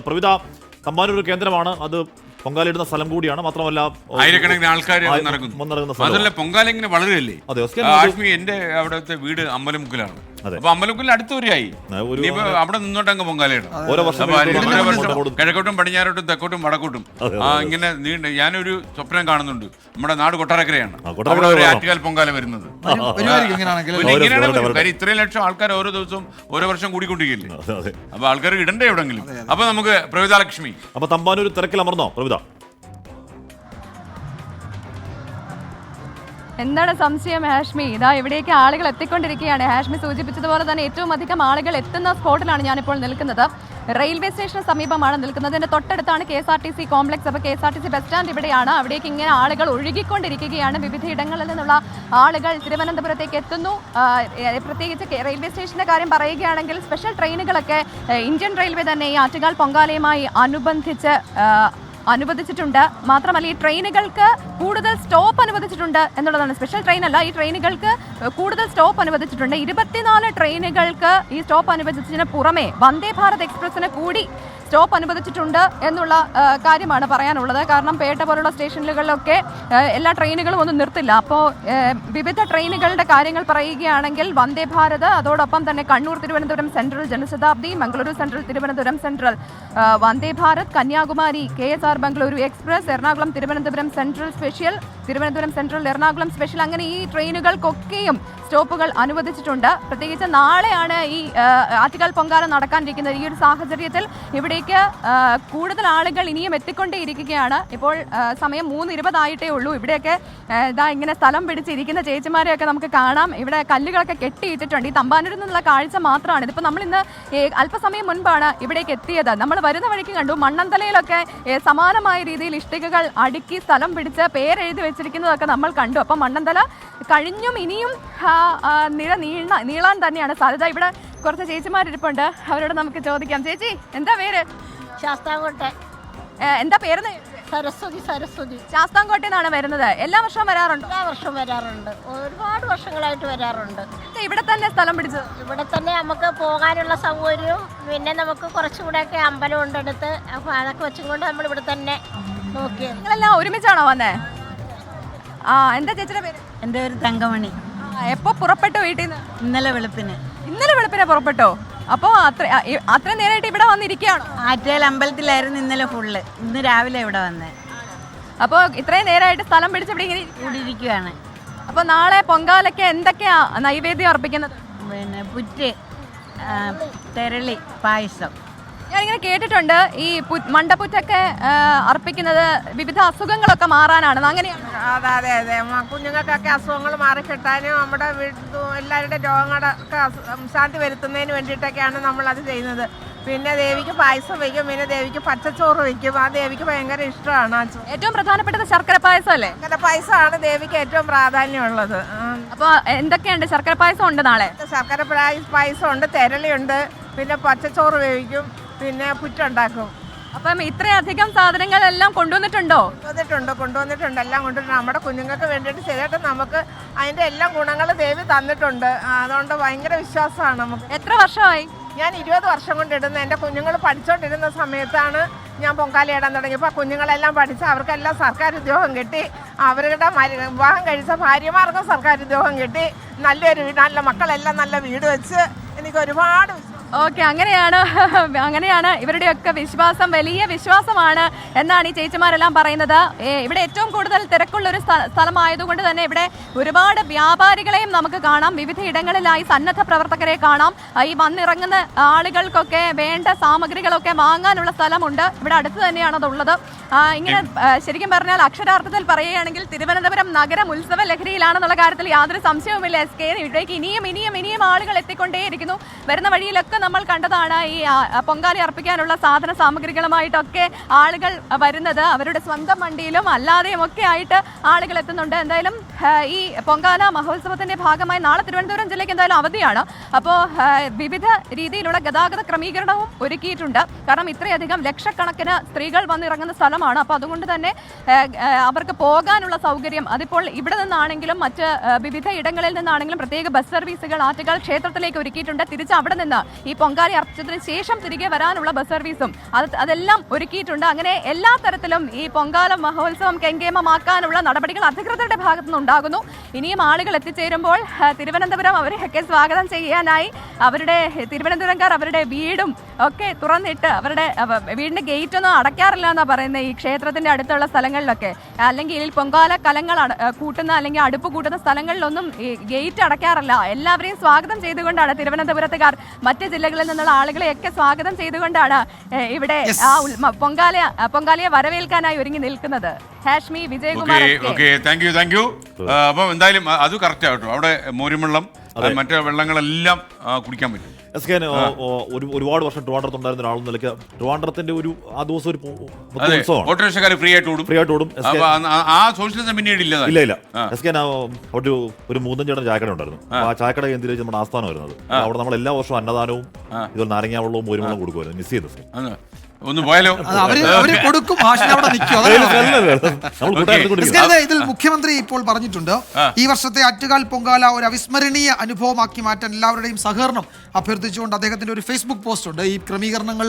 പ്രവിത, തമ്പാനൂർ കേന്ദ്രമാണ്, അത് പൊങ്കാലയിടുന്ന സ്ഥലം കൂടിയാണ്. മാത്രമല്ല ആയിരക്കണക്കിന് ആൾക്കാർ അതല്ല പൊങ്കാല ഇങ്ങനെ വളരെയല്ലേ. ആഷ്മി എന്റെ അവിടുത്തെ വീട് അമ്പലമുക്കിലാണ്. അപ്പൊ അമ്പലമുക്കിൽ അടുത്ത വരെയായി അവിടെ നിന്നോട്ട് അങ്ങ് പൊങ്കാലയിടും. ഓരോ വർഷം കിഴക്കോട്ടും പടിഞ്ഞാറോട്ടും തെക്കോട്ടും വടക്കോട്ടും ഇങ്ങനെ നീണ്ട്. ഞാനൊരു സ്വപ്നം കാണുന്നുണ്ട്, നമ്മുടെ നാട് കൊട്ടാരക്കരയാണ്, അവിടെ ഒരു ആറ്റുകാൽ പൊങ്കാല വരുന്നത്. ഇങ്ങനെയാണ് ഇത്രയും ലക്ഷം ആൾക്കാർ ഓരോ ദിവസവും ഓരോ വർഷം കൂടിക്കൊണ്ടിരിക്കില്ലേ. അപ്പൊ ആൾക്കാർ ഇടണ്ടേ എവിടെങ്കിലും. അപ്പൊ നമുക്ക് പ്രവിതാലക്ഷ്മി, അപ്പൊ തമ്പാനൂർ തിരക്കിലമർന്നോ പ്രവിത? എന്താണ് സംശയം ഹാഷ്മി? ഇതാ ഇവിടേക്ക് ആളുകൾ എത്തിക്കൊണ്ടിരിക്കുകയാണ്. ഹാഷ്മി സൂചിപ്പിച്ചതുപോലെ തന്നെ ഏറ്റവും അധികം ആളുകൾ എത്തുന്ന സ്പോട്ടിലാണ് ഞാനിപ്പോൾ നിൽക്കുന്നത്. റെയിൽവേ സ്റ്റേഷന് സമീപമാണ് നിൽക്കുന്നത്. ഇതിന്റെ തൊട്ടടുത്താണ് KSRTC കോംപ്ലക്സ്. അപ്പോൾ KSRTC ബസ് സ്റ്റാൻഡ് ഇവിടെയാണ്. അവിടേക്ക് ഇങ്ങനെ ആളുകൾ ഒഴുകിക്കൊണ്ടിരിക്കുകയാണ്. വിവിധ ഇടങ്ങളിൽ നിന്നുള്ള ആളുകൾ തിരുവനന്തപുരത്തേക്ക് എത്തുന്നു. പ്രത്യേകിച്ച് റെയിൽവേ സ്റ്റേഷന്റെ കാര്യം പറയുകയാണെങ്കിൽ സ്പെഷ്യൽ ട്രെയിനുകളൊക്കെ ഇന്ത്യൻ റെയിൽവേ തന്നെ ഈ ആറ്റുകാൽ പൊങ്കാലയുമായി അനുവദിച്ചിട്ടുണ്ട്. മാത്രമല്ല ഈ ട്രെയിനുകൾക്ക് കൂടുതൽ സ്റ്റോപ്പ് അനുവദിച്ചിട്ടുണ്ട് എന്നുള്ളതാണ്. സ്പെഷ്യൽ ട്രെയിൻ അല്ല, ഈ ട്രെയിനുകൾക്ക് കൂടുതൽ സ്റ്റോപ്പ് അനുവദിച്ചിട്ടുണ്ട്. 24 ട്രെയിനുകൾക്ക് ഈ സ്റ്റോപ്പ് അനുവദിച്ചതിന് പുറമെ വന്ദേ ഭാരത് എക്സ്പ്രസിന് കൂടി സ്റ്റോപ്പ് അനുവദിച്ചിട്ടുണ്ട് എന്നുള്ള കാര്യമാണ് പറയാനുള്ളത്. കാരണം പേട്ട പോലുള്ള സ്റ്റേഷനുകളിലൊക്കെ എല്ലാ ട്രെയിനുകളും ഒന്നും നിർത്തില്ല. അപ്പോൾ വിവിധ ട്രെയിനുകളുടെ കാര്യങ്ങൾ പറയുകയാണെങ്കിൽ വന്ദേ ഭാരത്, അതോടൊപ്പം തന്നെ Kannur Thiruvananthapuram central Janshatabdi, Mangaluru central Thiruvananthapuram central Vande Bharat, Kanyakumari KSR Bengaluru express, Ernakulam Thiruvananthapuram central special, Thiruvananthapuram central Ernakulam special, അങ്ങനെ ഈ ട്രെയിനുകൾക്കൊക്കെയും സ്റ്റോപ്പുകൾ അനുവദിച്ചിട്ടുണ്ട്. പ്രത്യേകിച്ച് നാളെയാണ് ഈ ആറ്റുകാൽ പൊങ്കാല നടക്കാനിരിക്കുന്നത്. ഈ ഒരു സാഹചര്യത്തിൽ ഇവിടേക്ക് കൂടുതൽ ആളുകൾ ഇനിയും എത്തിക്കൊണ്ടേയിരിക്കുകയാണ്. ഇപ്പോൾ സമയം 3:20 ആയിട്ടേ ഉള്ളൂ. ഇവിടെയൊക്കെ ഇതാ ഇങ്ങനെ സ്ഥലം പിടിച്ചിരിക്കുന്ന ചേച്ചിമാരെയൊക്കെ നമുക്ക് കാണാം. ഇവിടെ കല്ലുകളൊക്കെ കെട്ടിയിട്ടിട്ടുണ്ട്. ഈ തമ്പാനൂരിൽ നിന്നുള്ള കാഴ്ച മാത്രമാണ്. ഇതിപ്പോൾ നമ്മളിന്ന് അല്പസമയം മുൻപാണ് ഇവിടേക്ക് എത്തിയത്. നമ്മൾ വരുന്ന വഴിക്ക് കണ്ടു മണ്ണന്തലയിലൊക്കെ സമാനമായ രീതിയിൽ ഇഷ്ടികകൾ അടുക്കി സ്ഥലം പിടിച്ച് പേരെഴുതി വെച്ചിരിക്കുന്നതൊക്കെ നമ്മൾ കണ്ടു. അപ്പം മണ്ണന്തല കഴിഞ്ഞും ഇനിയും നീളാൻ തന്നെയാണ് സാധ്യത. ഇവിടെ കുറച്ച് ചേച്ചിമാരിപ്പുണ്ട്, അവരോട് നമുക്ക് ചോദിക്കാം. ചേച്ചി, എന്താ പേര്? ശാസ്താംകോട്ടെ. എന്താ പേര്? സരസ്വതി. ശാസ്താംകോട്ടയിൽ നിന്നാണ് വരുന്നത്. എല്ലാ വർഷവും വരാറുണ്ട്? എല്ലാ വർഷവും വരാറുണ്ട്, ഒരുപാട് വർഷങ്ങളായിട്ട് വരാറുണ്ട്. ഇവിടെ തന്നെ സ്ഥലം പിടിച്ചത്? ഇവിടെ തന്നെ നമുക്ക് പോകാനുള്ള സൗകര്യവും പിന്നെ നമുക്ക് കുറച്ചുകൂടെയൊക്കെ അമ്പലം ഉണ്ടെടുത്ത്, അപ്പോൾ അതൊക്കെ വെച്ചും കൊണ്ട് നമ്മൾ ഇവിടെ തന്നെ നോക്കി. നിങ്ങളെല്ലാം ഒരുമിച്ചാണോ വന്നേ? എന്താ ചേച്ചിയുടെ പേര്? എൻ്റെ പേര് തങ്കമണി. എപ്പോ പുറപ്പെട്ടു വീട്ടിൽ നിന്ന്? ഇന്നലെ വെളുപ്പിന് പുറപ്പെട്ടോ? അപ്പോൾ അത്രയും നേരമായിട്ട് ഇവിടെ വന്നിരിക്കുകയാണോ? ആറ്റുകാൽ അമ്പലത്തിലായിരുന്നു ഇന്നലെ ഫുള്ള്. ഇന്ന് രാവിലെ ഇവിടെ വന്നേ. അപ്പോൾ ഇത്രയും നേരമായിട്ട് സ്ഥലം പിടിച്ച് ഇവിടെ ഇങ്ങനെ കൂടിയിരിക്കുകയാണ്. അപ്പോൾ നാളെ പൊങ്കാലയ്ക്ക് എന്തൊക്കെയാ നൈവേദ്യം അർപ്പിക്കുന്നത്? പിന്നെ പുറ്റ്, തെരളി, പായസം. ഞാനിങ്ങനെ കേട്ടിട്ടുണ്ട് ഈ മണ്ടപ്പുറ്റൊക്കെ അർപ്പിക്കുന്നത് വിവിധ അസുഖങ്ങളൊക്കെ മാറാനാണ്. അങ്ങനെയാണ്? അതെ. കുഞ്ഞുങ്ങൾക്കൊക്കെ അസുഖങ്ങൾ മാറിക്കിട്ടാനും നമ്മുടെ എല്ലാവരുടെ രോഗങ്ങളൊക്കെ ശാന്തി വരുത്തുന്നതിന് വേണ്ടിയിട്ടൊക്കെയാണ് നമ്മളത് ചെയ്യുന്നത്. പിന്നെ ദേവിക്ക് പായസം വയ്ക്കും, പിന്നെ ദേവിക്ക് പച്ചച്ചോറ് വയ്ക്കും. ആ ദേവിക്ക് ഭയങ്കര ഇഷ്ടമാണ്. ഏറ്റവും പ്രധാനപ്പെട്ടത് ശർക്കര പായസം അല്ലേ? ശർക്കര പായസമാണ് ദേവിക്ക് ഏറ്റവും പ്രാധാന്യമുള്ളത്. അപ്പോൾ എന്തൊക്കെയുണ്ട്? ശർക്കര പായസം ഉണ്ട് നാളെ? ശർക്കര പായസം ഉണ്ട്, തെരളിയുണ്ട്, പിന്നെ പച്ചച്ചോറ് വേവിക്കും, പിന്നെ പുറ്റുണ്ടാക്കും. അപ്പം ഇത്രയധികം സാധനങ്ങളെല്ലാം കൊണ്ടുവന്നിട്ടുണ്ടോ? കൊണ്ടുവന്നിട്ടുണ്ട്, എല്ലാം കൊണ്ടുവന്നിട്ടുണ്ട്. നമ്മുടെ കുഞ്ഞുങ്ങൾക്ക് വേണ്ടിയിട്ട് ചെയ്തിട്ട് നമുക്ക് അതിൻ്റെ എല്ലാ ഗുണങ്ങളും ദേവി തന്നിട്ടുണ്ട്. അതുകൊണ്ട് ഭയങ്കര വിശ്വാസമാണ് നമുക്ക്. എത്ര വർഷമായി? ഞാൻ 20 വർഷം കൊണ്ടിടുന്നത്. എൻ്റെ കുഞ്ഞുങ്ങൾ പഠിച്ചുകൊണ്ടിരുന്ന സമയത്താണ് ഞാൻ പൊങ്കാല ഇടാൻ തുടങ്ങിയപ്പോൾ കുഞ്ഞുങ്ങളെല്ലാം പഠിച്ച് അവർക്കെല്ലാം സർക്കാർ ഉദ്യോഗം കിട്ടി. അവരുടെ വിവാഹം കഴിച്ച ഭാര്യമാർക്കും സർക്കാർ ഉദ്യോഗം കിട്ടി. നല്ല മക്കളെല്ലാം നല്ല വീട് വെച്ച് എനിക്ക് ഒരുപാട്. ഓക്കെ, അങ്ങനെയാണ് ഇവരുടെയൊക്കെ വിശ്വാസം. വലിയ വിശ്വാസമാണ് എന്നാണ് ഈ ചേച്ചിമാരെല്ലാം പറയുന്നത്. ഇവിടെ ഏറ്റവും കൂടുതൽ തിരക്കുള്ള ഒരു സ്ഥലമായതുകൊണ്ട് തന്നെ ഇവിടെ ഒരുപാട് വ്യാപാരികളെയും നമുക്ക് കാണാം. വിവിധ ഇടങ്ങളിലായി സന്നദ്ധ പ്രവർത്തകരെ കാണാം. ഈ വന്നിറങ്ങുന്ന ആളുകൾക്കൊക്കെ വേണ്ട സാമഗ്രികളൊക്കെ വാങ്ങാനുള്ള സ്ഥലമുണ്ട്. ഇവിടെ അടുത്ത് തന്നെയാണ് അതുള്ളത്. ഇങ്ങനെ ശരിക്കും പറഞ്ഞാൽ അക്ഷരാർത്ഥത്തിൽ പറയുകയാണെങ്കിൽ തിരുവനന്തപുരം നഗരം ഉത്സവ ലഹരിയിലാണെന്നുള്ള കാര്യത്തിൽ യാതൊരു സംശയവുമില്ല. SK ഇവിടേക്ക് ഇനിയും ആളുകൾ എത്തിക്കൊണ്ടേയിരിക്കുന്നു. വരുന്ന വഴിയിലൊക്കെ നമ്മൾ കണ്ടതാണ് ഈ പൊങ്കാല അർപ്പിക്കാനുള്ള സാധന സാമഗ്രികളുമായിട്ടൊക്കെ ആളുകൾ വരുന്നത്. അവരുടെ സ്വന്തം വണ്ടിയിലും അല്ലാതെയും ഒക്കെ ആയിട്ട് ആളുകൾ എത്തുന്നുണ്ട്. എന്തായാലും ഈ പൊങ്കാല മഹോത്സവത്തിന്റെ ഭാഗമായി നാളെ തിരുവനന്തപുരം ജില്ലയ്ക്ക് എന്തായാലും അവധിയാണ്. അപ്പോൾ വിവിധ രീതിയിലുള്ള ഗതാഗത ക്രമീകരണവും ഒരുക്കിയിട്ടുണ്ട്. കാരണം ഇത്രയധികം ലക്ഷക്കണക്കിന് സ്ത്രീകൾ വന്നിറങ്ങുന്ന സ്ഥലമാണ്. അപ്പോൾ അതുകൊണ്ട് തന്നെ അവർക്ക് പോകാനുള്ള സൗകര്യം അതിപ്പോൾ ഇവിടെ നിന്നാണെങ്കിലും മറ്റ് വിവിധ ഇടങ്ങളിൽ നിന്നാണെങ്കിലും പ്രത്യേക ബസ് സർവീസുകൾ ആറ്റുകാൽ ക്ഷേത്രത്തിലേക്ക് ഒരുക്കിയിട്ടുണ്ട്. തിരിച്ച് അവിടെ നിന്ന് ഈ പൊങ്കാല അർപ്പിച്ചതിന് ശേഷം തിരികെ വരാനുള്ള ബസ് സർവീസും അതെല്ലാം ഒരുക്കിയിട്ടുണ്ട്. അങ്ങനെ എല്ലാ തരത്തിലും ഈ പൊങ്കാല മഹോത്സവം കെങ്കേമമാക്കാനുള്ള നടപടികൾ അധികൃതരുടെ ഭാഗത്തു നിന്നുണ്ടാകുന്നു. ഇനിയും ആളുകൾ എത്തിച്ചേരുമ്പോൾ തിരുവനന്തപുരം അവരെയൊക്കെ സ്വാഗതം ചെയ്യാനായി തിരുവനന്തപുരംകാർ അവരുടെ വീടും ഒക്കെ തുറന്നിട്ട് അവരുടെ വീടിന്റെ ഗേറ്റ് ഒന്നും അടയ്ക്കാറില്ല എന്നാ പറയുന്നത് ഈ ക്ഷേത്രത്തിന്റെ അടുത്തുള്ള സ്ഥലങ്ങളിലൊക്കെ. അല്ലെങ്കിൽ ഈ പൊങ്കാല കലങ്ങൾ കൂട്ടുന്ന അല്ലെങ്കിൽ അടുപ്പ് കൂട്ടുന്ന സ്ഥലങ്ങളിലൊന്നും ഈ ഗേറ്റ് അടയ്ക്കാറില്ല. എല്ലാവരെയും സ്വാഗതം ചെയ്തുകൊണ്ടാണ് തിരുവനന്തപുരത്തുകാർ മറ്റ് ജില്ലകളിൽ നിന്നുള്ള ആളുകളെയൊക്കെ സ്വാഗതം ചെയ്തുകൊണ്ടാണ് ഇവിടെ ആ പൊങ്കാലയെ വരവേൽക്കാനായി ഒരുങ്ങി നിൽക്കുന്നത്. ഹാഷ്മി, വിജയകുമാർ. Thank you. അപ്പൊ എന്തായാലും അത് കറക്റ്റ് ആട്ടോ. അവിടെ മോരുവെള്ളം മറ്റു വെള്ളങ്ങളെല്ലാം കുടിക്കാൻ പറ്റും. ഒരുപാട് വർഷം ട്രിവാൻഡ്രത്തുണ്ടായിരുന്ന ഒരാളെന്ന നിലയ്ക്ക് ട്രിവാൻഡ്രത്തിന്റെ ആ ദിവസം ഒരു ഓട്ടോറിക്ഷക്കാർ ഫ്രീ ആയിട്ട് ഓടും. ആ സോഷ്യലിസം പിന്നീട് ഇല്ല. ഒരു മൂന്നഞ്ചേടം ചായക്കട ഉണ്ടായിരുന്നു. ആ ചായക്കട കേന്ദ്രീകരിച്ച് നമ്മുടെ ആസ്ഥാനം വരുന്നത്. അവിടെ നമ്മൾ എല്ലാ വർഷവും അന്നദാനവും ഇതുപോലെ നാരങ്ങ വെള്ളവും മോരുവെള്ളം കൊടുക്കുമായിരുന്നു. മിസ് ചെയ്തു. ഒന്ന് പോയാലോ? കൊടുക്കും. ഇതിൽ മുഖ്യമന്ത്രി ഇപ്പോൾ പറഞ്ഞിട്ടുണ്ട്, ഈ വർഷത്തെ ആറ്റുകാൽ പൊങ്കാല ഒരു അവിസ്മരണീയ അനുഭവമാക്കി മാറ്റാൻ എല്ലാവരുടെയും സഹകരണം അഭ്യർത്ഥിച്ചുകൊണ്ട് അദ്ദേഹത്തിന്റെ ഒരു ഫേസ്ബുക്ക് പോസ്റ്റ് ഉണ്ട്. ഈ ക്രമീകരണങ്ങൾ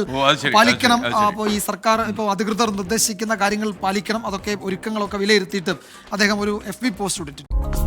പാലിക്കണം, അപ്പോൾ ഈ സർക്കാർ ഇപ്പോൾ അധികൃതർ നിർദ്ദേശിക്കുന്ന കാര്യങ്ങൾ പാലിക്കണം, അതൊക്കെ ഒരുക്കങ്ങളൊക്കെ വിലയിരുത്തിയിട്ട് അദ്ദേഹം ഒരു FB പോസ്റ്റ് ഇട്ടിട്ടുണ്ട്.